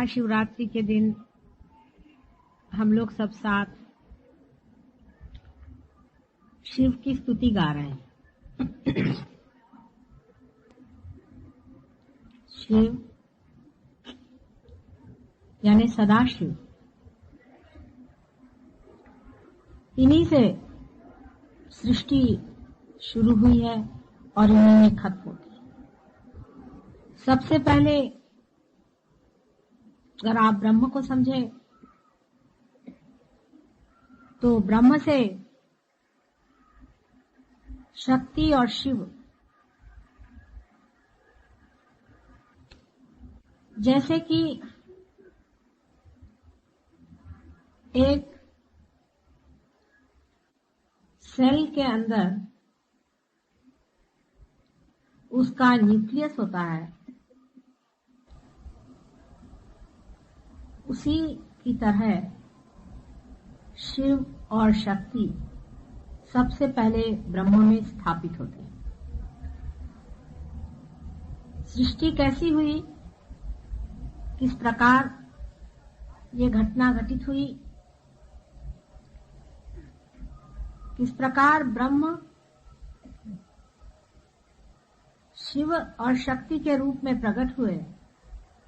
महाशिवरात्रि के दिन हम लोग सब साथ शिव की स्तुति गा रहे हैं। शिव यानी सदाशिव, इन्हीं से सृष्टि शुरू हुई है और इन्हीं में खत्म होती है। सबसे पहले अगर आप ब्रह्म को समझे तो ब्रह्म से शक्ति और शिव जैसे कि एक सेल के अंदर उसका न्यूक्लियस होता है, उसी की तरह शिव और शक्ति सबसे पहले ब्रह्म में स्थापित होते हैं। सृष्टि कैसी हुई, किस प्रकार ये घटना घटित हुई, किस प्रकार ब्रह्म शिव और शक्ति के रूप में प्रकट हुए,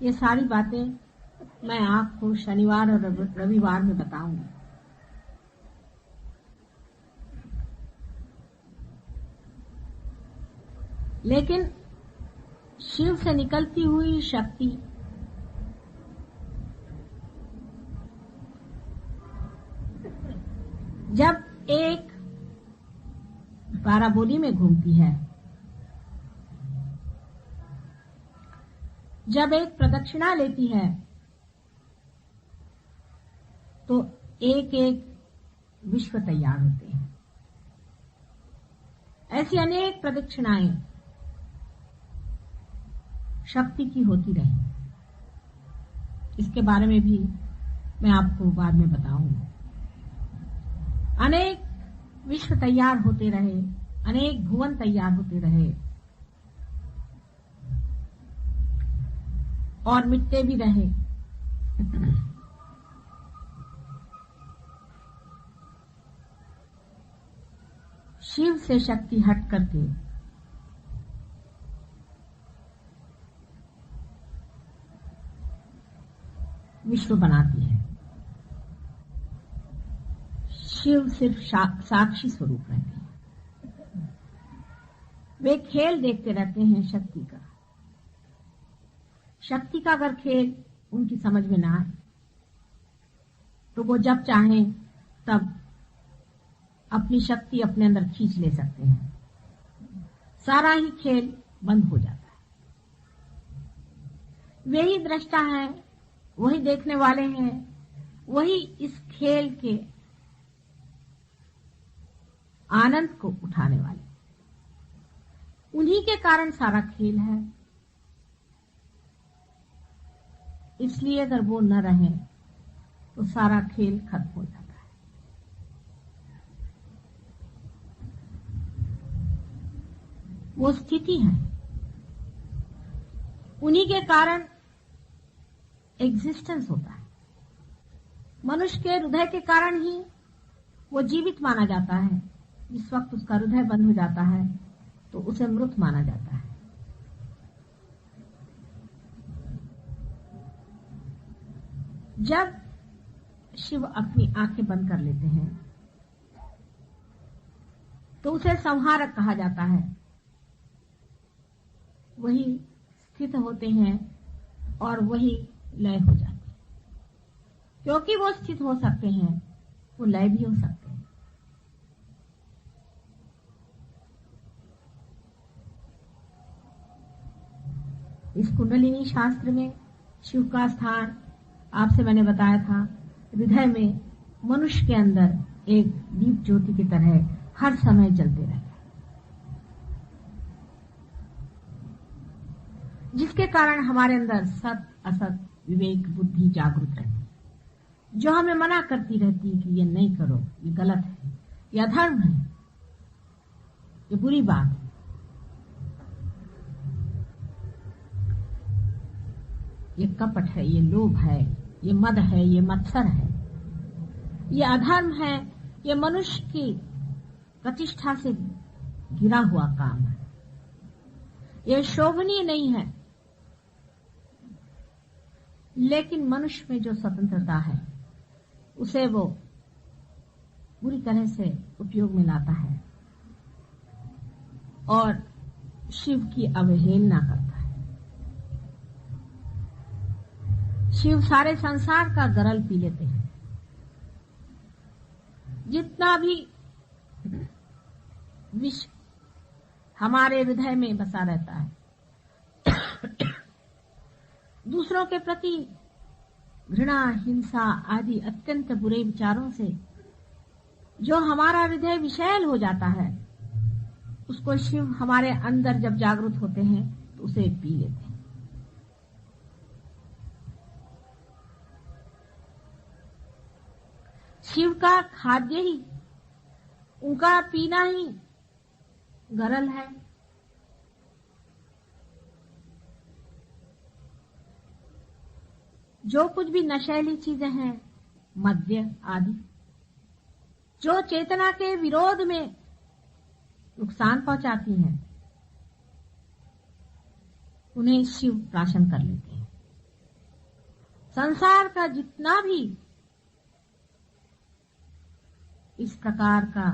ये सारी बातें मैं आपको शनिवार और रविवार में बताऊंगी। लेकिन शिव से निकलती हुई शक्ति जब एक पाराबोली में घूमती है, जब एक प्रदक्षिणा लेती है, तो एक एक विश्व तैयार होते हैं। ऐसी अनेक प्रदक्षिणाएं शक्ति की होती रही। इसके बारे में भी मैं आपको बाद में बताऊंगा। अनेक विश्व तैयार होते रहे, अनेक भुवन तैयार होते रहे और मिटते भी रहे। शिव से शक्ति हट करके विश्व बनाती है। शिव सिर्फ साक्षी स्वरूप रहते हैं। वे खेल देखते रहते हैं शक्ति का। शक्ति का अगर खेल उनकी समझ में ना आए तो वो जब चाहें तब अपनी शक्ति अपने अंदर खींच ले सकते हैं। सारा ही खेल बंद हो जाता है। वे ही दृष्टा हैं, वही देखने वाले हैं, वही इस खेल के आनंद को उठाने वाले। उन्हीं के कारण सारा खेल है। इसलिए अगर वो न रहे तो सारा खेल खत्म हो जाता है। वो स्थिति है, उन्हीं के कारण एग्जिस्टेंस होता है। मनुष्य के हृदय के कारण ही वो जीवित माना जाता है। जिस वक्त उसका हृदय बंद हो जाता है तो उसे मृत माना जाता है। जब शिव अपनी आंखें बंद कर लेते हैं तो उसे संहारक कहा जाता है। वही स्थित होते हैं और वही लय हो जाते हैं। क्योंकि वो स्थित हो सकते हैं, वो लय भी हो सकते हैं। इस कुंडलिनी शास्त्र में शिव का स्थान आपसे मैंने बताया था, हृदय में मनुष्य के अंदर एक दीप ज्योति की तरह हर समय जलते रहता है, जिसके कारण हमारे अंदर सत असत विवेक बुद्धि जागृत रहती है, जो हमें मना करती रहती है कि ये नहीं करो, ये गलत है, ये अधर्म है, ये बुरी बात है। ये कपट है, ये लोभ है, ये मद है, ये मत्सर है, ये अधर्म है, ये मनुष्य की प्रतिष्ठा से गिरा हुआ काम है, ये शोभनीय नहीं है। लेकिन मनुष्य में जो स्वतंत्रता है उसे वो पूरी तरह से उपयोग में लाता है और शिव की अवहेलना करता है। शिव सारे संसार का गरल पी लेते हैं। जितना भी विष हमारे हृदय में बसा रहता है, दूसरों के प्रति घृणा, हिंसा आदि अत्यंत बुरे विचारों से जो हमारा हृदय विषैल हो जाता है, उसको शिव हमारे अंदर जब जागृत होते हैं तो उसे पी लेते हैं। शिव का खाद्य ही, उनका पीना ही गरल है। जो कुछ भी नशेली चीजें हैं, मद्य आदि, जो चेतना के विरोध में नुकसान पहुंचाती हैं, उन्हें शिव प्राशन कर लेते हैं। संसार का जितना भी इस प्रकार का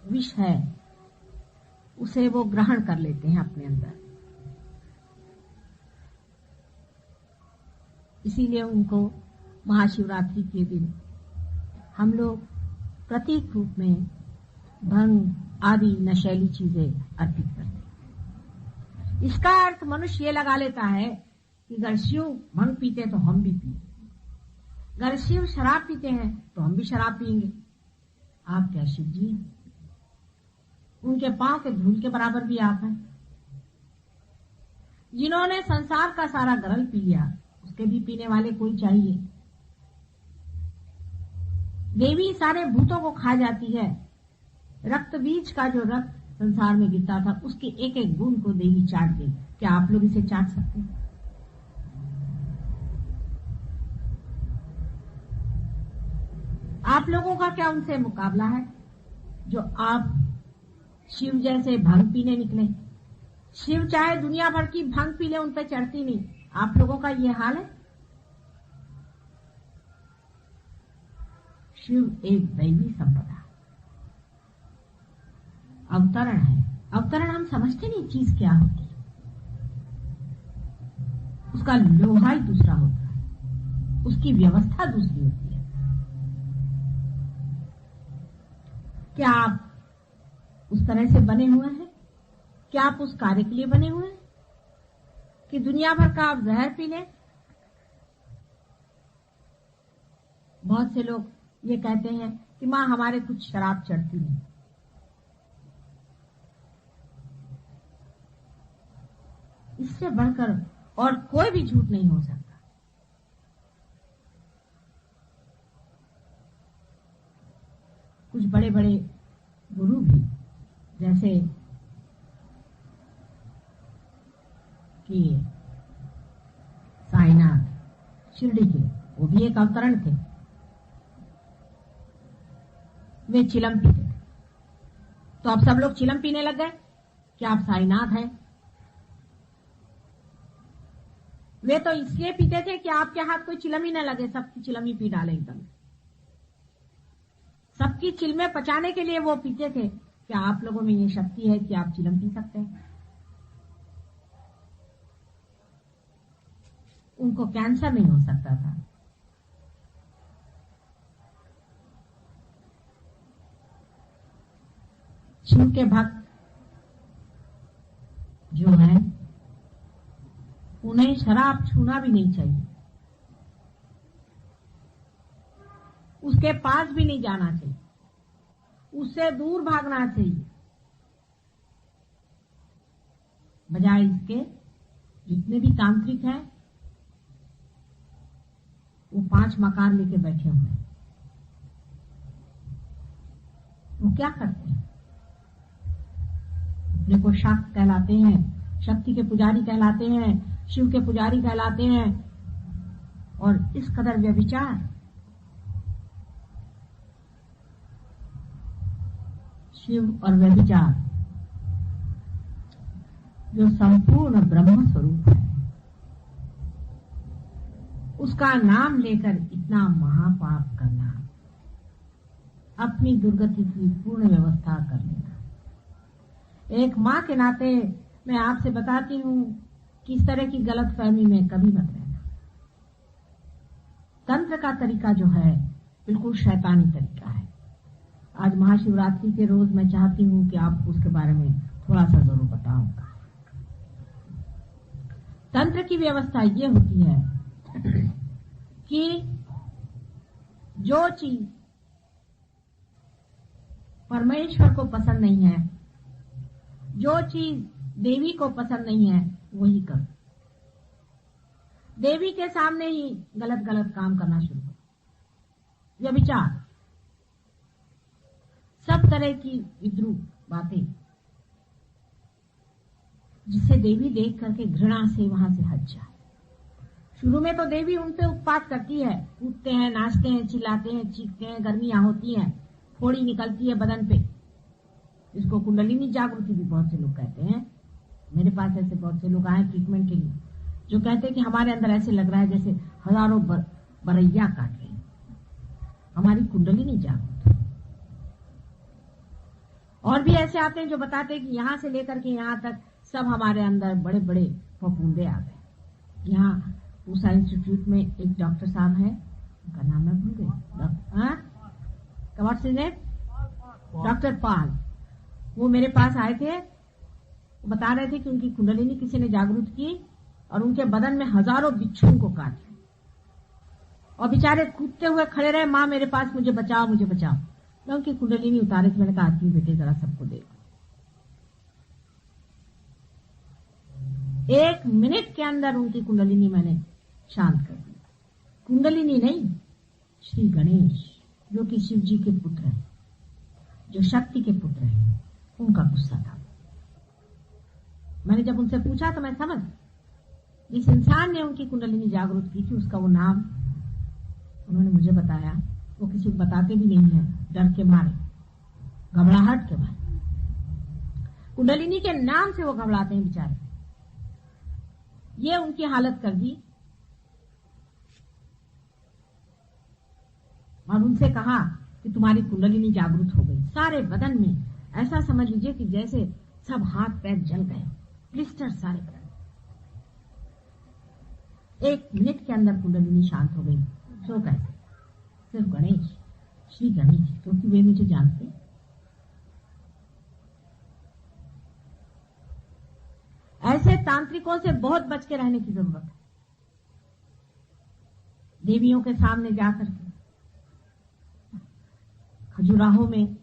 विष है, उसे वो ग्रहण कर लेते हैं अपने अंदर। इसीलिए उनको महाशिवरात्रि के दिन हम लोग प्रतीक रूप में भंग आदि नशेली चीजें अर्पित करते हैं। इसका अर्थ मनुष्य ये लगा लेता है कि अगर शिव भंग पीते तो हम भी पिए, अगर शिव शराब पीते हैं तो हम भी शराब पिएंगे। आप क्या शिव जी? उनके पांव के धूल के बराबर भी आप हैं। जिन्होंने संसार का सारा गरल पी लिया, उसके भी पीने वाले कोई चाहिए। देवी सारे भूतों को खा जाती है। रक्त बीज का जो रक्त संसार में गिरता था, उसके एक एक बूंद को देवी चाट गई। क्या आप लोग इसे चाट सकते हैं? आप लोगों का क्या उनसे मुकाबला है, जो आप शिव जैसे भंग पीने निकले? शिव चाहे दुनिया भर की भंग पी ले, उन पर चढ़ती नहीं। आप लोगों का ये हाल है। शिव एक दैवी संपदा, अवतरण है। अवतरण हम समझते नहीं चीज क्या होती है। उसका लोहा ही दूसरा होता है, उसकी व्यवस्था दूसरी होती है। क्या आप उस तरह से बने हुए हैं? क्या आप उस कार्य के लिए बने हुए हैं कि दुनिया भर का आप जहर पी लें? बहुत से लोग ये कहते हैं कि मां हमारे कुछ शराब चढ़ती नहीं। इससे बढ़कर और कोई भी झूठ नहीं हो सकता। कुछ बड़े बड़े गुरु भी, जैसे कि साईनाथ शिरडी के, वो भी एक अवतरण थे। वे चिलम पीते थे। तो अब सब लोग चिलम पीने लग गए। क्या आप साईनाथ हैं? वे तो इसलिए पीते थे कि आपके हाथ कोई चिलम ही न लगे, सबकी चिलम ही पी डाले एकदम। सबकी चिलमें पचाने के लिए वो पीते थे। क्या आप लोगों में ये शक्ति है कि आप चिलम पी सकते हैं? उनको कैंसर नहीं हो सकता था। शिव के भक्त जो हैं, उन्हें शराब छूना भी नहीं चाहिए, उसके पास भी नहीं जाना चाहिए, उससे दूर भागना चाहिए। बजाय इसके जितने भी तांत्रिक हैं, वो 5 मकान लेके बैठे हुए हैं। वो क्या करते हैं? अपने को शाक्त कहलाते हैं, शक्ति के पुजारी कहलाते हैं, शिव के पुजारी कहलाते हैं। और इस कदर व्यभिचार, शिव और व्यभिचार जो संपूर्ण ब्रह्म स्वरूप है, उसका नाम लेकर इतना महापाप करना, अपनी दुर्गति की पूर्ण व्यवस्था कर लेना। एक मां के नाते मैं आपसे बताती हूं कि इस तरह की गलत फहमी में कभी मत रहना। तंत्र का तरीका जो है बिल्कुल शैतानी तरीका है। आज महाशिवरात्रि के रोज मैं चाहती हूं कि आपको उसके बारे में थोड़ा सा जरूर बताऊंगा। तंत्र की व्यवस्था ये होती है कि जो चीज परमेश्वर को पसंद नहीं है, जो चीज देवी को पसंद नहीं है, वही करो। देवी के सामने ही गलत गलत काम करना शुरू करो। व्यभिचार, सब तरह की विद्रूप बातें, जिससे देवी देख करके घृणा से वहां से हट जाए। शुरू में तो देवी उनसे उत्पात करती है, कूदते हैं, नाचते हैं, चिल्लाते हैं, चीखते हैं, गर्मियां होती हैं, फोड़ी निकलती है बदन पे। इसको कुंडलिनी जागृति भी बहुत से लोग कहते हैं। मेरे पास ऐसे बहुत से लोग आए ट्रीटमेंट के लिए, जो कहते हैं कि हमारे अंदर ऐसे लग रहा है जैसे हजारों बरैया काट रहे हैं, हमारी कुंडलिनी जागृत। और भी ऐसे आते हैं जो बताते हैं कि यहां से लेकर के यहां तक सब हमारे अंदर बड़े बड़े फफूंदे आ गए। यहाँ पूसा इंस्टीट्यूट में एक डॉक्टर साहब है, उनका नाम मैं भूल गई, डॉक्टर पाल। वो मेरे पास आए थे, वो बता रहे थे कि उनकी कुंडलिनी किसी ने जागृत की और उनके बदन में हजारों बिच्छुओं को काटे और बेचारे कूदते हुए खड़े रहे, माँ मेरे पास, मुझे बचाओ, मुझे बचाओ। मैं उनकी कुंडलिनी उतारे थे, मैंने कहा आती बेटे जरा सबको देखो। 1 मिनट के अंदर उनकी कुंडलिनी मैंने शांत कर दी। कुंडलिनी नहीं, श्री गणेश जो कि शिव जी के पुत्र हैं, जो शक्ति के पुत्र हैं, उनका गुस्सा था। मैंने जब उनसे पूछा तो मैं समझ, जिस इंसान ने उनकी कुंडलिनी जागृत की थी उसका वो नाम उन्होंने मुझे बताया। वो किसी को बताते भी नहीं है, डर के मारे, घबराहट के मारे। कुंडलिनी के नाम से वो घबराते हैं बेचारे। ये उनकी हालत कर दी और उनसे कहा कि तुम्हारी कुंडलिनी जागृत हो गई सारे बदन में। ऐसा समझ लीजिए कि जैसे सब हाथ पैर जल गए, ब्लिस्टर सारे बदन। 1 मिनट के अंदर कुंडलिनी शांत हो गई। तो कैसे? सिर्फ गणेश, श्री गणेश, क्योंकि वे मुझे जानते। ऐसे तांत्रिकों से बहुत बच के रहने की जरूरत है। देवियों के सामने जाकर के, खजुराहो में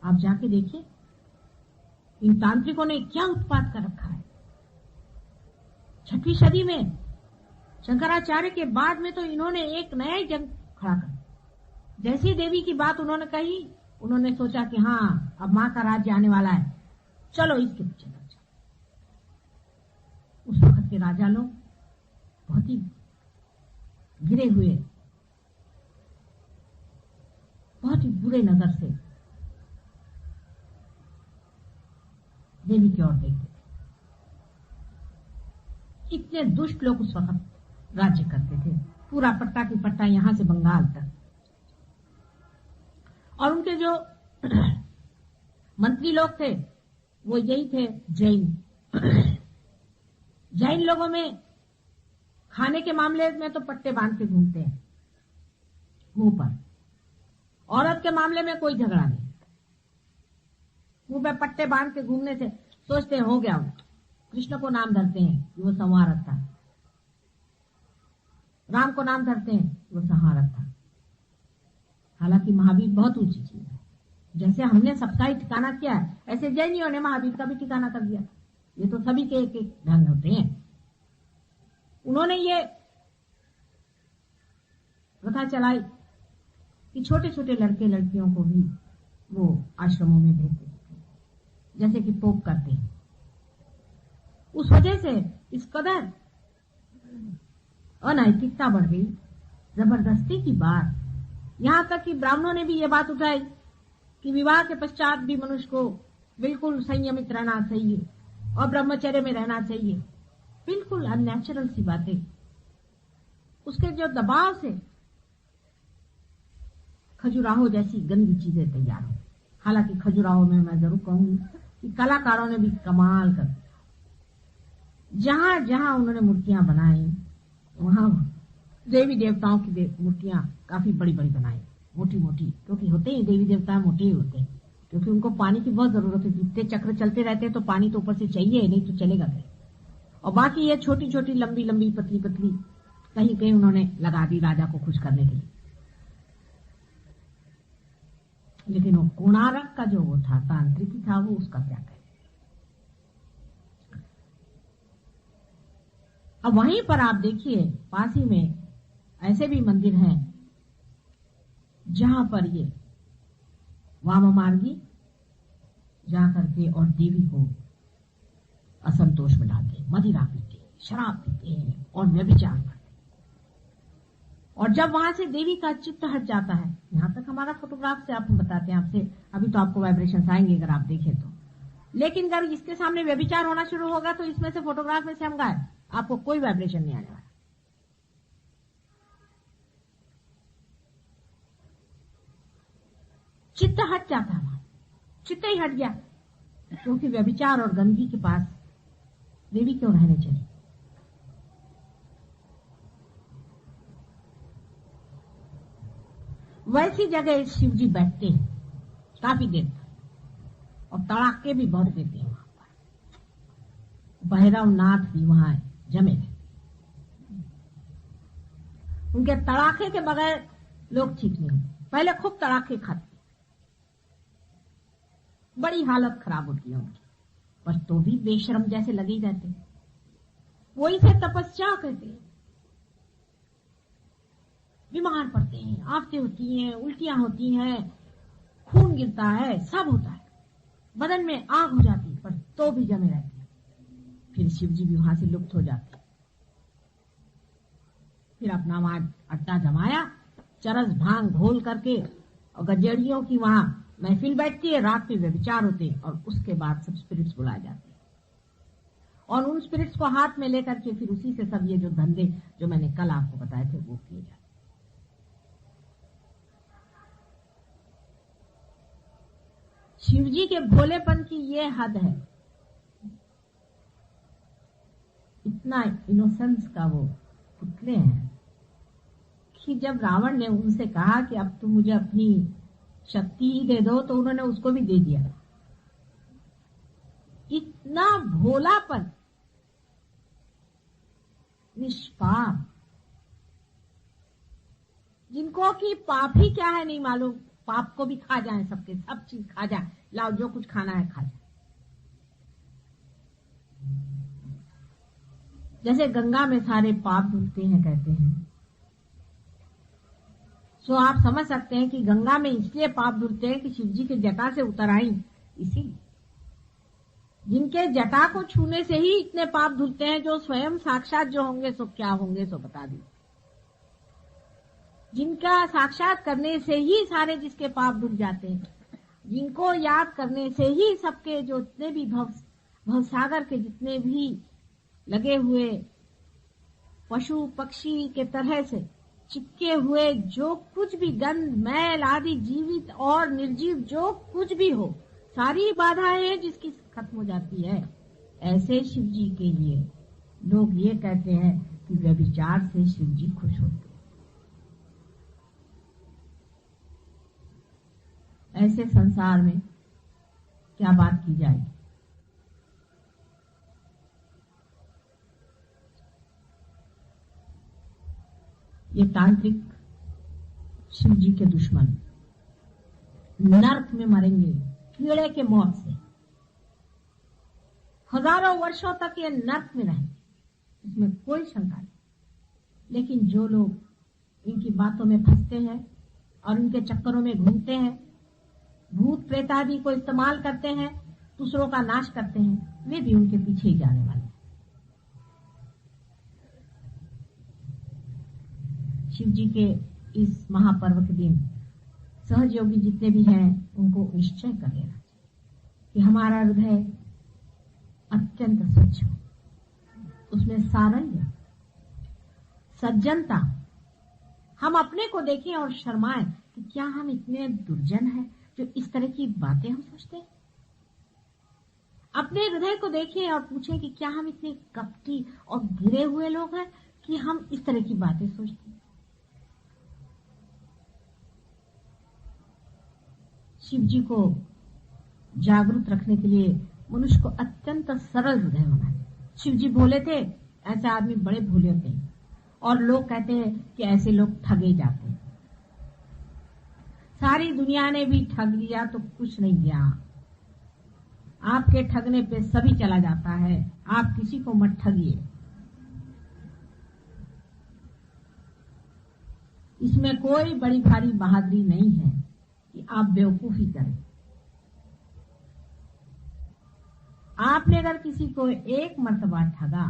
आप जाके देखिए इन तांत्रिकों ने क्या उत्पात कर रखा है। 6वीं सदी में शंकराचार्य के बाद में तो इन्होंने एक नया ही जंग खड़ा कर। जैसी देवी की बात उन्होंने कही, उन्होंने सोचा कि हाँ अब मां का राज्य आने वाला है, चलो इसके पीछे लग जाओ। उस वक्त के राजा लोग बहुत ही गिरे हुए, बहुत ही बुरे नजर से देवी की ओर देखते थे। इतने दुष्ट लोग उस वक्त राज्य करते थे, पूरा पट्टा की पट्टा यहां से बंगाल तक। और उनके जो मंत्री लोग थे वो यही थे, जैन। जैन लोगों में खाने के मामले में तो पट्टे बांध के घूमते हैं मुंह पर। औरत के मामले में कोई झगड़ा नहीं, मुंह पे पट्टे बांध के घूमने से सोचते हैं हो गया। कृष्ण को नाम धरते हैं कि वो संहारक था, राम को नाम धरते हैं वो संहारक था। हालांकि महावीर बहुत ऊंची चीज है। जैसे हमने सबका ही ठिकाना किया है, ऐसे जैनियों ने महावीर का भी ठिकाना कर दिया। ये तो सभी के एक एक ढंग होते हैं। उन्होंने ये प्रथा चलाई कि छोटे छोटे लड़के लड़कियों को भी वो आश्रमों में भेजते थे, जैसे कि पोप करते हैं। उस वजह से इस कदर अनैतिकता बढ़ गई, जबरदस्ती की बात, यहां तक कि ब्राह्मणों ने भी ये बात उठाई कि विवाह के पश्चात भी मनुष्य को बिल्कुल संयमित रहना चाहिए और ब्रह्मचर्य में रहना चाहिए। बिल्कुल अननेचुरल सी बातें, उसके जो दबाव से खजुराहो जैसी गंदी चीजें तैयार हो। हालांकि खजुराहो में मैं जरूर कहूंगी कि कलाकारों ने भी कमाल कर दिया। जहां जहां उन्होंने मूर्तियां बनाई, वहां देवी देवताओं की मूर्तियां काफी बड़ी बड़ी बनाई, मोटी मोटी, क्योंकि होते ही देवी देवता मोटे ही होते हैं, क्योंकि उनको पानी की बहुत जरूरत है। जितने चक्र चलते रहते हैं तो पानी तो ऊपर से चाहिए, नहीं तो चलेगा नहीं। और बाकी ये छोटी छोटी लंबी लंबी पतली पतली कहीं कहीं उन्होंने लगा दी राजा को खुश करने के लिए। लेकिन वो कोणार्क का जो वो था, तांत्रिकी था, वो उसका क्या कहे। अब वहीं पर आप देखिए पास ही में ऐसे भी मंदिर हैं जहां पर ये वाममार्गी जा करके और देवी को असंतोष में डालते हैं, मदिरा पीते हैं, शराब पीते हैं और व्यभिचार करते हैं। और जब वहां से देवी का चित्त हट जाता है, यहां तक हमारा फोटोग्राफ से आप बताते हैं आपसे, अभी तो आपको वाइब्रेशन आएंगे अगर आप देखें तो। लेकिन अगर इसके सामने व्यभिचार होना शुरू होगा तो इसमें से फोटोग्राफ में से हम गायब, आपको कोई वाइब्रेशन नहीं आने वाला। चित्त हट जाता है, चित्त ही हट गया, क्योंकि व्यभिचार और गंदगी के पास देवी क्यों रहने चली। वैसी जगह शिव जी बैठते हैं काफी देर तक, और तड़ाके भी बहुत देते हैं वहां पर। भैरव नाथ भी वहां जमे थे, उनके तड़ाके के बगैर लोग ठीक नहीं होते। पहले खूब तड़ाके खाते, बड़ी हालत खराब होती है उनकी, पर तो भी बेशरम जैसे लगे ही रहते। वो इसे तपस्या कहते हैं। बीमार पड़ते हैं, आफतें होती हैं, उल्टियां होती हैं, खून गिरता है, सब होता है, बदन में आग हो जाती है, पर तो भी जमे रहते हैं। फिर शिव जी भी वहां से लुप्त हो जाते। फिर अपना वहां अड्डा जमाया, चरस भांग घोल करके, और गजेड़ियों की वहां महफिल बैठती है, रात में व्यभिचार होते हैं, और उसके बाद सब स्पिरिट्स बुलाए जाते हैं, और उन स्पिरिट्स को हाथ में लेकर के फिर उसी से सब ये जो धंधे जो मैंने कल आपको बताए थे वो किए जाते। शिवजी के भोलेपन की ये हद है, इतना इनोसेंस का वो पुतले हैं कि जब रावण ने उनसे कहा कि अब तुम मुझे अपनी शक्ति ही दे दो, तो उन्होंने उसको भी दे दिया। इतना भोलापन, निष्पाप, जिनको कि पाप ही क्या है नहीं मालूम, पाप को भी खा जाए, सबके सब चीज खा जाए, लाओ जो कुछ खाना है खा जाए। जैसे गंगा में सारे पाप धुलते हैं कहते हैं, सो आप समझ सकते हैं कि गंगा में इसलिए पाप धुलते हैं कि शिवजी के जटा से उतर आई, इसीलिए। जिनके जटा को छूने से ही इतने पाप धुलते हैं, जो स्वयं साक्षात जो होंगे सो क्या होंगे सो बता दी। जिनका साक्षात करने से ही सारे जिसके पाप धुल जाते हैं, जिनको याद करने से ही सबके जो जितने भी भवसागर के जितने भी लगे हुए पशु पक्षी के तरह से चिपके हुए जो कुछ भी गंध मैल आदि जीवित और निर्जीव जो कुछ भी हो, सारी बाधाएं हैं जिसकी खत्म हो जाती है। ऐसे शिव जी के लिए लोग ये कहते हैं कि व्यभिचार से शिव जी खुश होते। ऐसे संसार में क्या बात की जाएगी। ये तांत्रिक शिव जी के दुश्मन नर्क में मरेंगे कीड़े के मौत से, हजारों वर्षों तक ये नर्क में रहेंगे, इसमें कोई शंका नहीं। लेकिन जो लोग इनकी बातों में फंसते हैं और इनके चक्करों में घूमते हैं, भूत प्रेत आदि को इस्तेमाल करते हैं, दूसरों का नाश करते हैं, वे भी उनके पीछे ही जाने वाले हैं। शिव जी के इस महापर्व के दिन सहज योगी जितने भी हैं उनको निश्चय कर लेना कि हमारा हृदय अत्यंत स्वच्छ हो, उसमें सारल्य, सज्जनता, हम अपने को देखें और शर्माएं कि क्या हम इतने दुर्जन हैं जो इस तरह की बातें हम सोचते हैं। अपने हृदय को देखें और पूछें कि क्या हम इतने कपटी और गिरे हुए लोग हैं कि हम इस तरह की बातें सोचते हैं। शिव जी को जागरूक रखने के लिए मनुष्य को अत्यंत सरल हृदय होना है। शिव जी भोले थे, ऐसे आदमी बड़े भोले होते हैं, और लोग कहते हैं कि ऐसे लोग ठगे जाते हैं। सारी दुनिया ने भी ठग लिया तो कुछ नहीं दिया। आपके ठगने पे सभी चला जाता है, आप किसी को मत ठगिए। इसमें कोई बड़ी भारी बहादुरी नहीं है कि आप बेवकूफी करें। आपने अगर किसी को एक मर्तबा ठगा,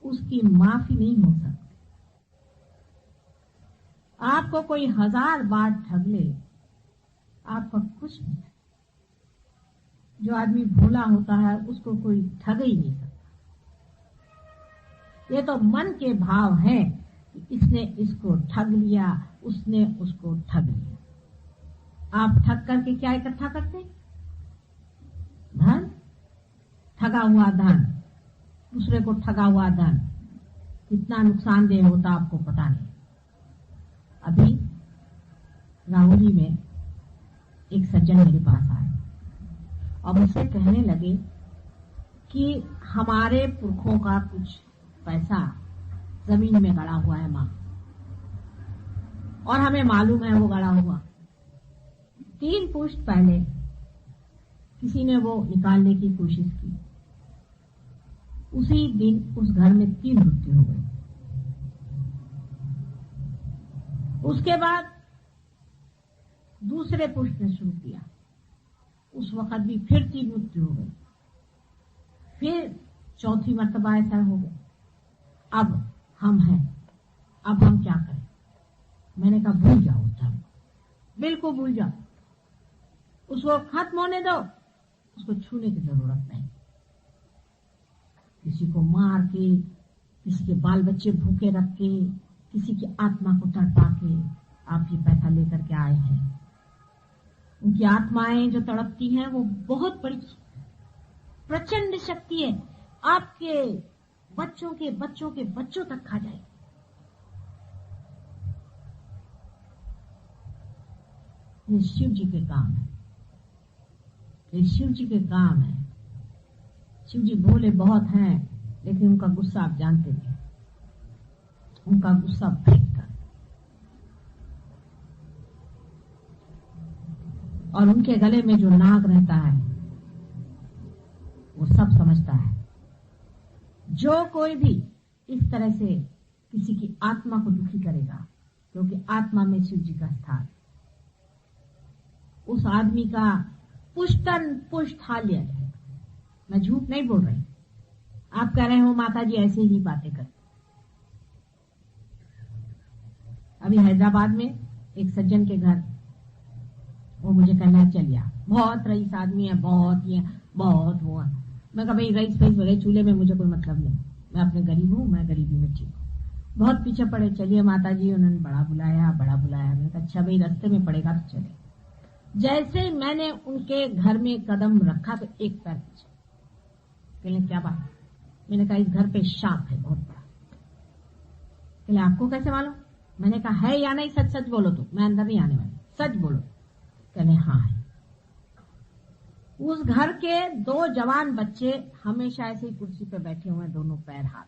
उसकी माफी नहीं हो सकती। आपको कोई 1000 बार ठग ले, आपका कुछ नहीं। जो आदमी भोला होता है उसको कोई ठग ही नहीं सकता। ये तो मन के भाव हैं कि इसने इसको ठग लिया, उसने उसको ठग लिया। आप ठग करके क्या इकट्ठा करते? धन, ठगा हुआ धन, दूसरे को ठगा हुआ धन कितना नुकसानदेह होता आपको पता नहीं। अभी राहुली में एक सज्जन मेरे पास आए और मुझसे कहने लगे कि हमारे पुरखों का कुछ पैसा जमीन में गड़ा हुआ है मां, और हमें मालूम है वो गड़ा हुआ। 3 पुश्त पहले किसी ने वो निकालने की कोशिश की, उसी दिन उस घर में 3 मृत्यु हो गई। उसके बाद दूसरे पुष्ट ने शुरू किया, उस वक्त भी फिर 3 मृत्यु हो गई। फिर चौथी मर्तबा ऐसा हो गया। अब हम हैं, अब हम क्या करें? मैंने कहा भूल जाओ उस धर्म, बिल्कुल भूल जाओ, उसको खत्म होने दो, उसको छूने की जरूरत नहीं। किसी को मार के, किसी के बाल बच्चे भूखे रख के, किसी की आत्मा को तड़पा के आप ये पैसा लेकर के आए हैं। उनकी आत्माएं जो तड़पती हैं वो बहुत बड़ी प्रचंड शक्ति है, आपके बच्चों के बच्चों के बच्चों तक खा जाए। ये शिव जी के काम है, ये शिव जी के काम है। शिव जी भोले बहुत हैं, लेकिन उनका गुस्सा आप जानते थे, उनका गुस्सा भयंकर, और उनके गले में जो नाग रहता है वो सब समझता है। जो कोई भी इस तरह से किसी की आत्मा को दुखी करेगा, क्योंकि आत्मा में शिव जी का स्थान, उस आदमी का पुष्टन पुष्ट हाल्य है। मैं झूठ नहीं बोल रही, आप कह रहे हो माता जी ऐसे ही बातें करते। अभी हैदराबाद में एक सज्जन के घर वो मुझे कहना है चलिया, बहुत रईस आदमी है, बहुत ये बहुत वो है। मैं कहा भाई रईस फईस वगैरह चूल्हे में मुझे कोई मतलब नहीं, मैं अपने गरीब हूँ, मैं गरीबी में ठीक हूँ। बहुत पीछे पड़े, चलिए माता जी, उन्होंने बड़ा बुलाया बड़ा बुलाया। मैंने कहा अच्छा भाई रास्ते में पड़ेगा तो चले। जैसे मैंने उनके घर में कदम रखा तो एक पैर पीछे। कहले क्या बात? मैंने कहा इस घर पे शाप है बहुत बड़ा। कहले आपको कैसे मालूम? मैंने कहा है या नहीं, सच सच बोलो, तो मैं अंदर नहीं आने वाली, सच बोलो। कहले हाँ है। उस घर के 2 जवान बच्चे हमेशा ऐसे ही कुर्सी पे बैठे हुए, दोनों पैर हाथ,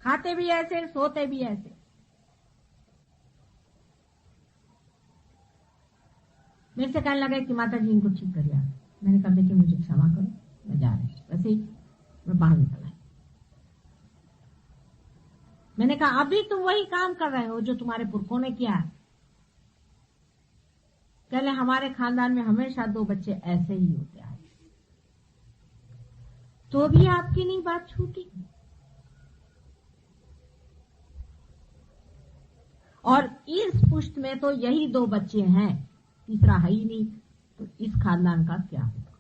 खाते भी ऐसे, सोते भी ऐसे। मेरे से कहने लगे कि माता जी इनको ठीक करिए। मैंने कहा बेटे मुझे क्षमा करो, मैं जा रही। वैसे ही मैं बाहर निकल आई। मैंने कहा अभी तुम वही काम कर रहे हो जो तुम्हारे पुरखों ने किया है। कहले हमारे खानदान में हमेशा 2 बच्चे ऐसे ही होते आए, तो भी आपकी नहीं बात छूटी। और इस पुष्ट में तो यही 2 बच्चे हैं, तीसरा है ही नहीं, तो इस खानदान का क्या होगा?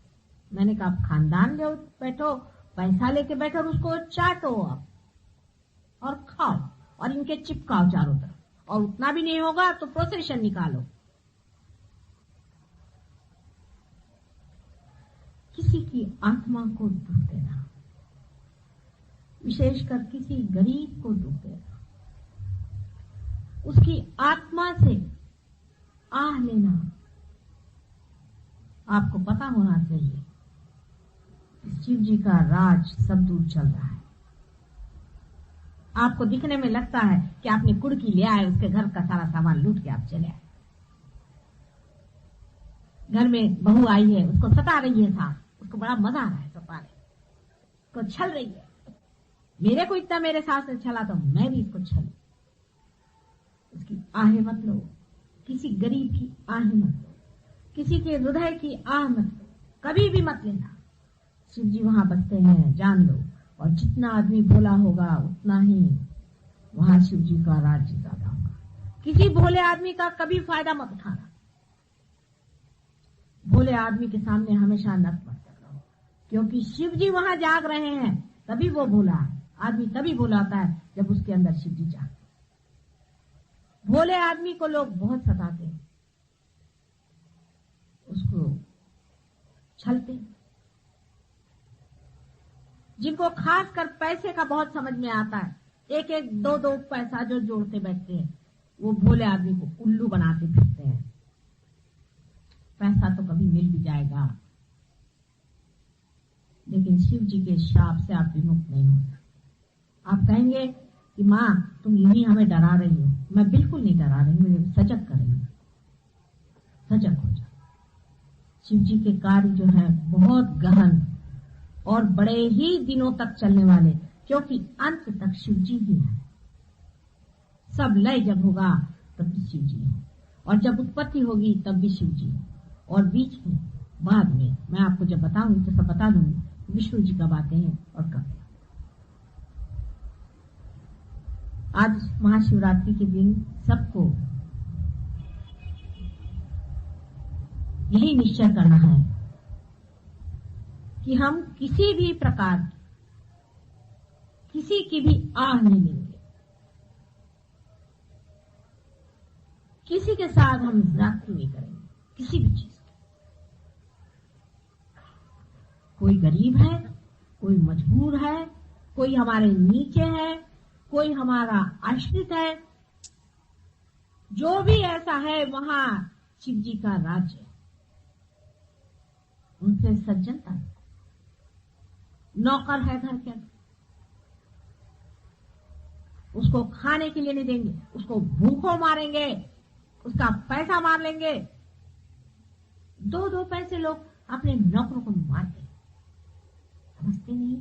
मैंने कहा आप खानदान ले बैठो, पैसा लेके बैठो और उसको चाटो आप और खाओ और इनके चिपकाओ चारों तरफ, और उतना भी नहीं होगा तो प्रोसेशन निकालो। किसी की आत्मा को दुख देना, विशेषकर किसी गरीब को दुख देना, उसकी आत्मा से आह लेना, आपको पता होना चाहिए शिव जी का राज सब दूर चल रहा है। आपको दिखने में लगता है कि आपने कुड़की ले आए, उसके घर का सारा सामान लूट के आप चले आए। घर में बहू आई है, उसको सता रही है सास, उसको बड़ा मजा आ रहा है सताने को, छल रही है। मेरे को इतना मेरे सास ने छला तो मैं भी इसको छल। उसकी आहें मत लो, किसी गरीब की आहें मत लो, किसी के हृदय की आह मत लो, कभी भी मत लेना। शिव जी वहां बसते हैं, जान लो। और जितना आदमी भोला होगा उतना ही वहां शिव जी का राज्य ज्यादा होगा। किसी भोले आदमी का कभी फायदा मत उठाना। भोले आदमी के सामने हमेशा नत मत करो, क्योंकि शिव जी वहां जाग रहे हैं, तभी वो भोला आदमी तभी भोला होता है जब उसके अंदर शिव जी जागते। भोले आदमी को लोग बहुत सताते हैं, उसको छलते हैं। जिनको खासकर पैसे का बहुत समझ में आता है, 1-1, 2-2 पैसा जो जोड़ते बैठते हैं, वो भोले आदमी को उल्लू बनाते फिरते हैं। पैसा तो कभी मिल भी जाएगा, लेकिन शिव जी के शाप से आप विमुक्त नहीं हो सकते। आप कहेंगे कि माँ तुम यूं हमें डरा रही हो। मैं बिल्कुल नहीं डरा रही हूँ, मुझे सजग कर रही हूँ। सजग हो जाओ। शिव जी के कार्य जो है बहुत गहन और बड़े ही दिनों तक चलने वाले, क्योंकि अंत तक शिव जी ही है। सब लय जब होगा तब भी शिव जी है, और जब उत्पत्ति होगी तब भी शिव जी है, और बीच में बाद में मैं आपको जब बताऊंगी तो सब बता दूंगी विष्णु जी कब आते हैं और कब। आज महाशिवरात्रि के दिन सबको यही निश्चय करना है कि हम किसी भी प्रकार किसी की भी आह नहीं लेंगे, किसी के साथ हम जाति नहीं करेंगे, किसी भी चीज की। कोई गरीब है, कोई मजबूर है, कोई हमारे नीचे है, कोई हमारा आश्रित है, जो भी ऐसा है वहां शिव जी का राज्य है। उनसे सज्जनता है। नौकर है घर के अंदर, उसको खाने के लिए नहीं देंगे, उसको भूखों मारेंगे, उसका पैसा मार लेंगे। 2-2 पैसे लोग अपने नौकरों को मारते, समझते नहीं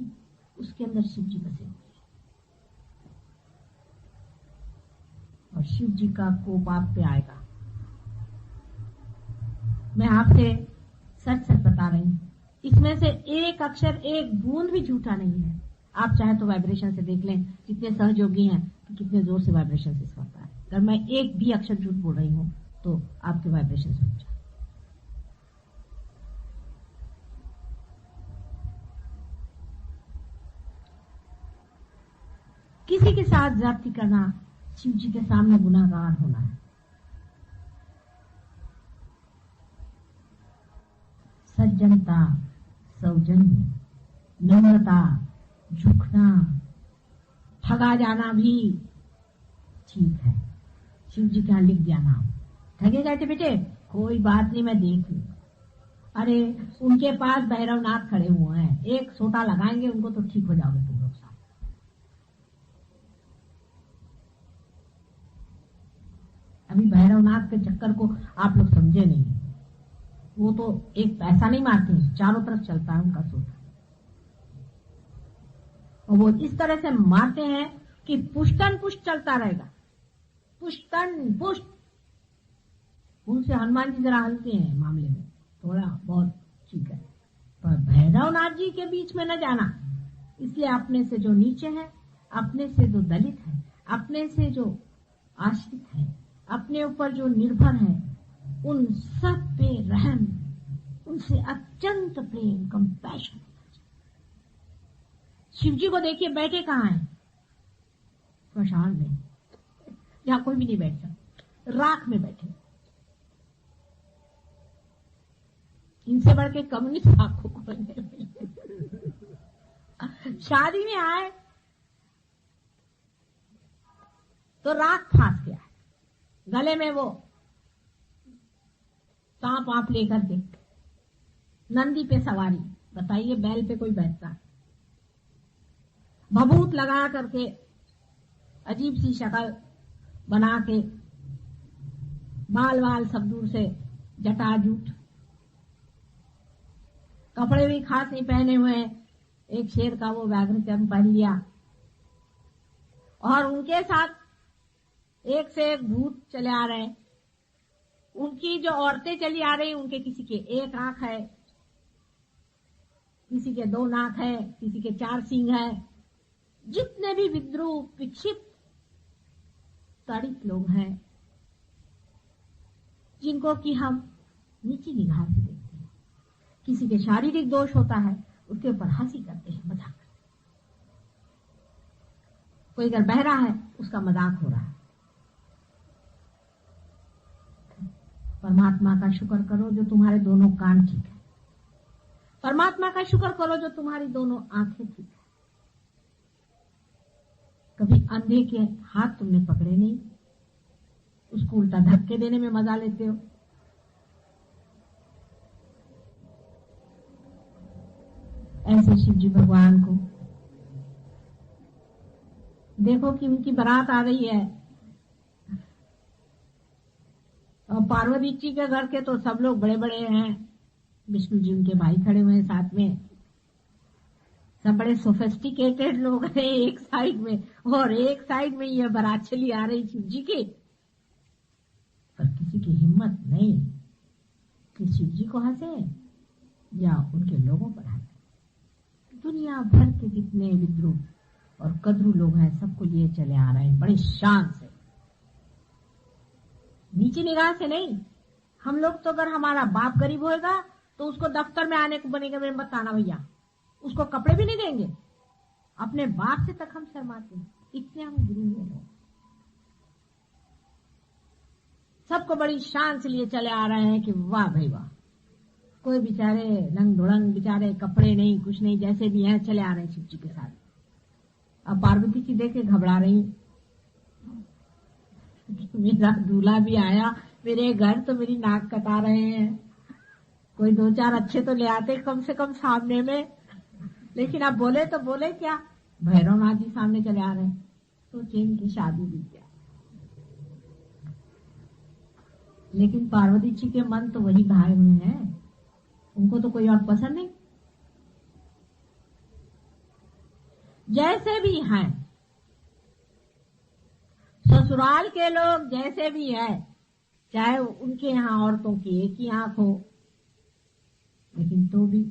उसके अंदर शिव जी बसे हुए हैं। और शिव जी का कोप आप पे आएगा। मैं आपसे सच सच बता रही हूं, इसमें से एक अक्षर, एक बूंद भी झूठा नहीं है। आप चाहे तो वाइब्रेशन से देख लें, कितने सहयोगी हैं तो कितने जोर से वाइब्रेशन से सुनता है। अगर मैं एक भी अक्षर झूठ बोल रही हूं तो आपके वाइब्रेशन सुन जाए। किसी के साथ जाति करना शिव जी के सामने गुनाहगार होना है। सज्जनता, सौजन्य, नम्रता, झुकना, ठगा जाना भी ठीक है। शिव जी का लिख दिया नाम, ठगे गए थे बेटे, कोई बात नहीं मैं देख लूंगा। अरे उनके पास भैरवनाथ खड़े हुए हैं, एक सोटा लगाएंगे उनको तो ठीक हो जाओगे तुम लोग साथ। अभी भैरवनाथ के चक्कर को आप लोग समझे नहीं। वो तो एक पैसा नहीं मारते, चारों तरफ चलता है उनका सोटा, और वो इस तरह से मारते हैं कि पुष्टन पुष्ट चलता रहेगा, पुष्टन पुष्ट। उनसे हनुमान जी जरा हल्के हैं मामले में, थोड़ा बहुत ठीक है, पर भैरवनाथ जी के बीच में न जाना। इसलिए अपने से जो नीचे है, अपने से जो दलित है, अपने से जो आश्रित हैं, अपने ऊपर जो निर्भर हैं, उन सब पे रहम, उनसे अत्यंत प्रेम, कंपैशन। शिव जी को देखिए बैठे कहाँ हैं? स्मशान में, जहां कोई भी नहीं बैठ सकता, राख में बैठे। इनसे बढ़ के कम्युनिस्ट आपको कोई नहीं मिले। शादी में आए तो राख फांस गया, गले में वो सांप आप लेकर के, नंदी पे सवारी। बताइए बैल पे कोई बैठता? भभूत लगा करके, अजीब सी शक्ल बना के, बाल बाल सब दूर से, जटाजूट, कपड़े भी खास नहीं पहने हुए, एक शेर का वो व्याघ्र चर्म पहन लिया, और उनके साथ एक से एक भूत चले आ रहे हैं। उनकी जो औरतें चली आ रही, उनके किसी के एक आंख है, किसी के 2 नाक है, किसी के 4 सींग है। जितने भी विद्रूप, विक्षिप्त, ताड़ित लोग हैं, जिनको कि हम नीची निगाह से देखते हैं। किसी के शारीरिक दोष होता है, उसके ऊपर हंसी करते हैं, मजाक करते हैं। कोई अगर बहरा है, उसका मजाक हो रहा है। परमात्मा का शुक्र करो जो तुम्हारे दोनों कान ठीक है। परमात्मा का शुक्र करो जो तुम्हारी दोनों आंखें ठीक है। कभी अंधे के हाथ तुमने पकड़े नहीं, उसको उल्टा धक्के देने में मजा लेते हो। ऐसे शिव जी भगवान को देखो कि उनकी बारात आ रही है, और पार्वती जी के घर के तो सब लोग बड़े बड़े हैं, विष्णु जी उनके भाई खड़े हुए हैं साथ में, सब बड़े सोफिस्टिकेटेड लोग हैं एक साइड में, और एक साइड में ये बारात चली आ रही शिव जी की। पर किसी की हिम्मत नहीं कि शिव जी को हंसे या उनके लोगों पर हंसे। दुनिया भर के जितने विद्रूप और कद्रू लोग हैं, सबको लिए चले आ रहे हैं बड़ी शान से, नीची निगाह से नहीं। हम लोग तो अगर हमारा बाप गरीब होएगा तो उसको दफ्तर में आने को बनेगा, मेरे मत आना भैया, उसको कपड़े भी नहीं देंगे। अपने बाप से तक हम शर्माते हैं, इतने हम गुरु हैं। सबको बड़ी शान से लिए चले आ रहे हैं कि वाह भाई वाह। कोई बेचारे रंग धुड़ंग, बेचारे कपड़े नहीं, कुछ नहीं, जैसे भी हैं चले आ रहे हैं शिव जी के साथ। अब पार्वती जी देख के घबरा रही, मेरा दूल्हा भी आया मेरे घर तो मेरी नाक कटा रहे हैं। कोई 2-4 अच्छे तो ले आते कम से कम सामने में, लेकिन अब बोले तो बोले क्या, भैरवनाथ जी सामने चले आ रहे हैं, तो चैन की शादी भी क्या। लेकिन पार्वती जी के मन तो वही भाए हुए हैं, उनको तो कोई और पसंद नहीं। जैसे भी हैं ससुराल के लोग, जैसे भी है, चाहे उनके यहाँ औरतों की एक ही आंख हो, लेकिन तो भी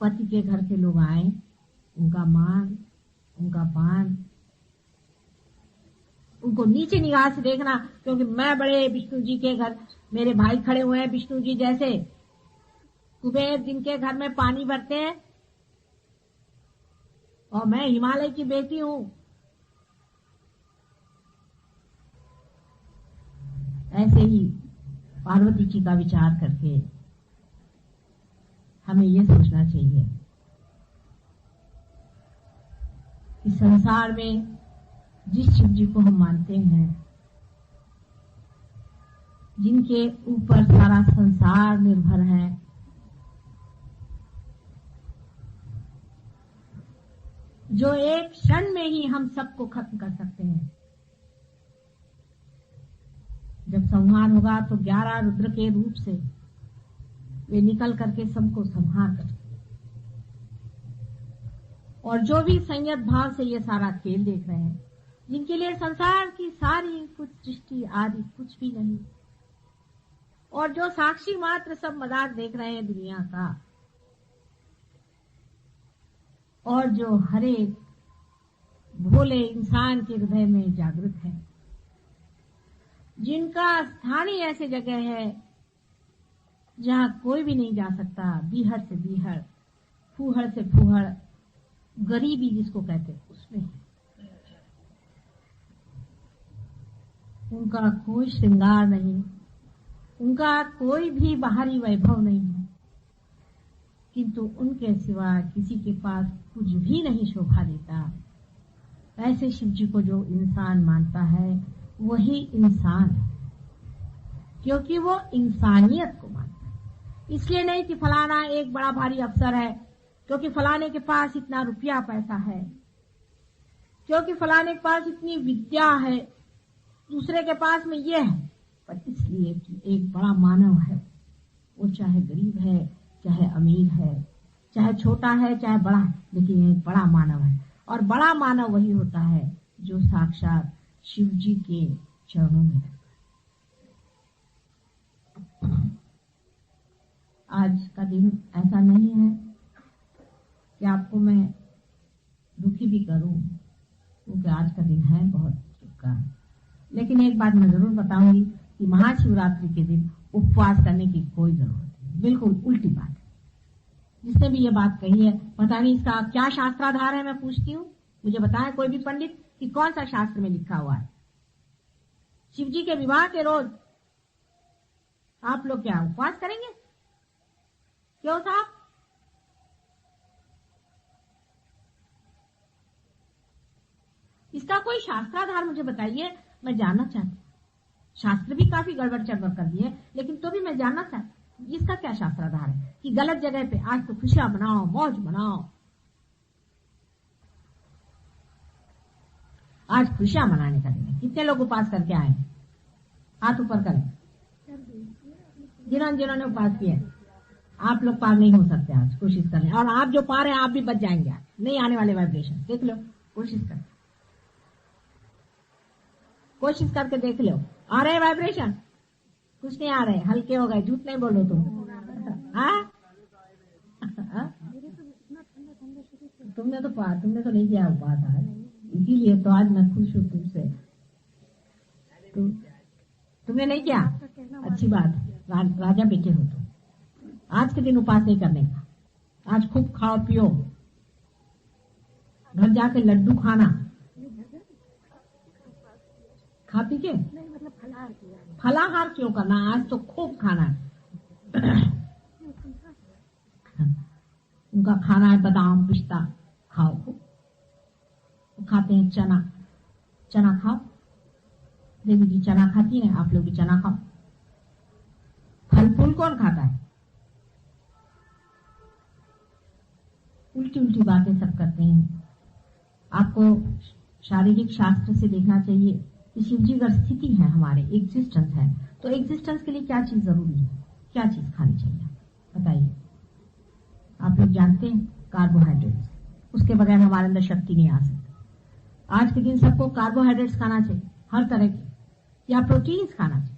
पति के घर के लोग आए, उनका मान, उनका पान, उनको नीचे निगाह से देखना। क्योंकि मैं बड़े विष्णु जी के घर, मेरे भाई खड़े हुए हैं विष्णु जी जैसे, कुबेर जिनके घर में पानी भरते हैं, और मैं हिमालय की बेटी हूं। ऐसे ही पार्वती जी का विचार करके हमें ये सोचना चाहिए कि संसार में जिस शिव जी को हम मानते हैं, जिनके ऊपर सारा संसार निर्भर है, जो एक क्षण में ही हम सबको खत्म कर सकते हैं। जब संहार होगा तो 11 रुद्र के रूप से वे निकल करके सबको संहार कर, और जो भी संयत भाव से ये सारा खेल देख रहे हैं, जिनके लिए संसार की सारी कुछ सृष्टि आदि कुछ भी नहीं, और जो साक्षी मात्र सब मजाक देख रहे हैं दुनिया का, और जो हर एक भोले इंसान के हृदय में जागृत है, जिनका स्थान ही ऐसे जगह है जहां कोई भी नहीं जा सकता, बीहड़ से बीहड़, फूहड़ से फूहड़, गरीबी जिसको कहते हैं उसमें है। उनका कोई श्रृंगार नहीं, उनका कोई भी बाहरी वैभव नहीं है, किंतु उनके सिवा किसी के पास कुछ भी नहीं शोभा देता। ऐसे शिव जी को जो इंसान मानता है वही इंसान है, क्योंकि वो इंसानियत को मानता है। इसलिए नहीं कि फलाना एक बड़ा भारी अफसर है, क्योंकि फलाने के पास इतना रुपया पैसा है, क्योंकि फलाने के पास इतनी विद्या है, दूसरे के पास में ये है, पर इसलिए कि एक बड़ा मानव है, वो चाहे गरीब है, चाहे अमीर है, चाहे छोटा है, चाहे बड़ा है, लेकिन एक बड़ा मानव है। और बड़ा मानव वही होता है जो साक्षात शिव जी के चरणों में रहता है। आज का दिन ऐसा नहीं है कि आपको मैं दुखी भी करूं, क्योंकि आज का दिन है बहुत दुख का। लेकिन एक बात मैं जरूर बताऊंगी कि महाशिवरात्रि के दिन उपवास करने की कोई जरूरत नहीं, बिल्कुल उल्टी बात है। जिसने भी ये बात कही है, पता नहीं इसका क्या शास्त्राधार है, मैं पूछती हूँ, मुझे बताएं कोई भी पंडित कि कौन सा शास्त्र में लिखा हुआ है शिव जी के विवाह के रोज आप लोग क्या उपवास करेंगे? क्यों साहब? इसका कोई शास्त्राधार मुझे बताइए, मैं जानना चाहती हूँ। शास्त्र भी काफी गड़बड़ चड़बड़ कर दिए, लेकिन तो भी मैं जानना चाहती हूँ इसका क्या शास्त्राधार है कि गलत जगह पे आज तो खुशियां मनाओ, मौज मनाओ। आज खुशियां मनाने का दिन है। कितने लोग उपवास करके आए हैं? हाथ ऊपर करें जिन्होंने उपवास किया। आप लोग पार नहीं हो सकते, आज कोशिश कर लें। और आप जो पार हैं आप भी बच जाएंगे, आज नहीं आने वाले वाइब्रेशन। देख लो, कोशिश कर, कोशिश करके देख लो, आ रहे वाइब्रेशन? कुछ नहीं आ रहे, हल्के हो गए। झूठ नहीं बोलो तुम। तुमने तो नहीं किया उपवास आज, इसीलिए तो आज मैं खुश हूँ तुमसे। तुमने नहीं किया, अच्छी बात। राजा बेटे हो तुम। आज के दिन उपवास नहीं करने का। आज खूब खाओ पियो, घर जाके लड्डू खाना, खा पी के फलाहार क्यों करना? आज तो खूब खाना है। उनका खाना है बादाम पिस्ता, खाओ। खाते हैं चना, चना खाओ। देवी जी चना खाती है, आप लोग भी चना खाओ। फल फूल कौन खाता है? उल्टी उल्टी बातें सब करते हैं। आपको शारीरिक शास्त्र से देखना चाहिए कि शिव जी अगर स्थिति है, हमारे एग्जिस्टेंस है, तो एग्जिस्टेंस के लिए क्या चीज जरूरी है, क्या चीज खानी चाहिए बताइए। आप लोग जानते हैं कार्बोहाइड्रेट्स, उसके बगैर हमारे अंदर शक्ति नहीं आ सकती। आज के दिन सबको कार्बोहाइड्रेट्स खाना चाहिए, हर तरह के, या प्रोटीन्स खाना चाहिए।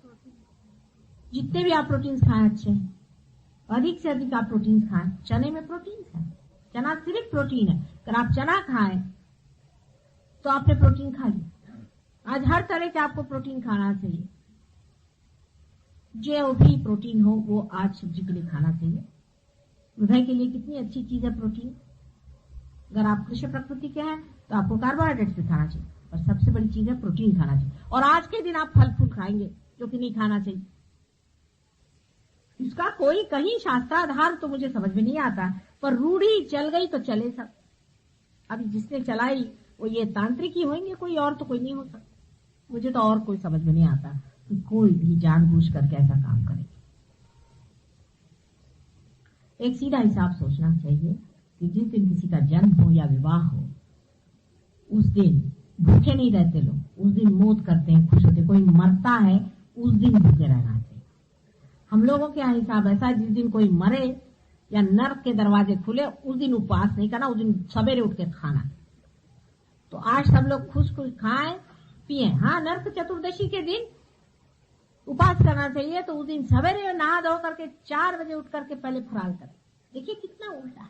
जितने भी आप प्रोटीन्स खाएं अच्छे हैं, अधिक से अधिक आप प्रोटीन्स खाएं। चने में प्रोटीन्स है, चना सिर्फ प्रोटीन है। अगर आप चना खाएं तो आपने प्रोटीन खा लिया। आज हर तरह के आपको प्रोटीन खाना चाहिए, जो भी प्रोटीन हो वो आज शिव जी के लिए खाना चाहिए। हृदय के लिए कितनी अच्छी चीज है प्रोटीन। अगर आप कृष्ण प्रकृति के हैं तो आपको कार्बोहाइड्रेट्स भी खाना चाहिए, और सबसे बड़ी चीज है प्रोटीन खाना चाहिए। और आज के दिन आप फल फूल खाएंगे जो कि नहीं खाना चाहिए। इसका कोई कहीं शास्त्राधार तो मुझे समझ में नहीं आता, पर रूढ़ी चल गई तो चले सब। अभी जिसने चलाई वो ये तांत्रिक ही होंगे, कोई और तो कोई नहीं हो सकता। मुझे तो और कोई समझ में नहीं आता कि कोई भी जानबूझ करके ऐसा काम करे। एक सीधा हिसाब सोचना चाहिए कि जिस दिन किसी का जन्म हो या विवाह हो, उस दिन भूखे नहीं रहते लोग, उस दिन मौत करते हैं, खुश होते। कोई मरता है उस दिन भूखे रहना चाहिए। हम लोगों के यहाँ हिसाब ऐसा है, जिस दिन कोई मरे या नर्क के दरवाजे खुले उस दिन उपवास नहीं करना, उस दिन सवेरे उठ के खाना। तो आज सब लोग खुश खुश खाएं पिए। हाँ, नर्क चतुर्दशी के दिन उपवास करना चाहिए, तो उस दिन सवेरे नहा धो करके 4 बजे उठ करके पहले फराल करें। देखिए कितना उल्टा है।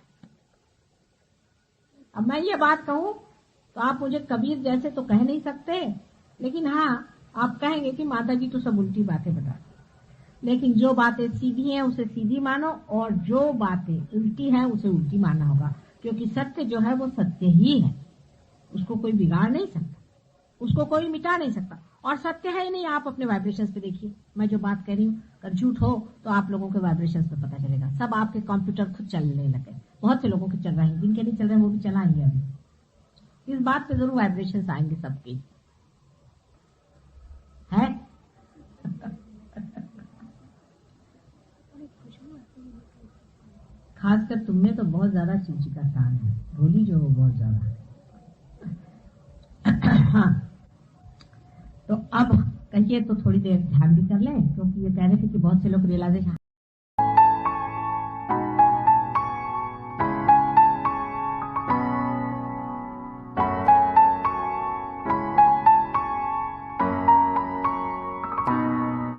अब मैं ये बात कहूं तो आप मुझे कबीर जैसे तो कह नहीं सकते, लेकिन हाँ, आप कहेंगे कि माता जी तो सब उल्टी बातें बताती, लेकिन जो बातें सीधी हैं उसे सीधी मानो, और जो बातें उल्टी हैं उसे उल्टी मानना होगा, क्योंकि सत्य जो है वो सत्य ही है, उसको कोई बिगाड़ नहीं सकता, उसको कोई मिटा नहीं सकता, और सत्य है ही नहीं। आप अपने वाइब्रेशंस पे देखिए, मैं जो बात कह रही हूँ अगर झूठ हो तो आप लोगों के वाइब्रेशंस पे पता चलेगा। सब आपके कंप्यूटर खुद चलने लगे, बहुत से लोगों के चल रहे हैं, जिनके नहीं चल रहे हैं वो भी चलाएंगे। अभी इस बात पे जरूर वाइब्रेशंस आएंगे सबके, है। खासकर तुमने तो बहुत ज्यादा सूची का स्थान है, भोली जो हो बहुत ज्यादा। हाँ, तो अब कहिए तो थोड़ी देर ध्यान भी कर लें, क्योंकि ये कह रहे थे कि बहुत से लोग रियलाइजेशन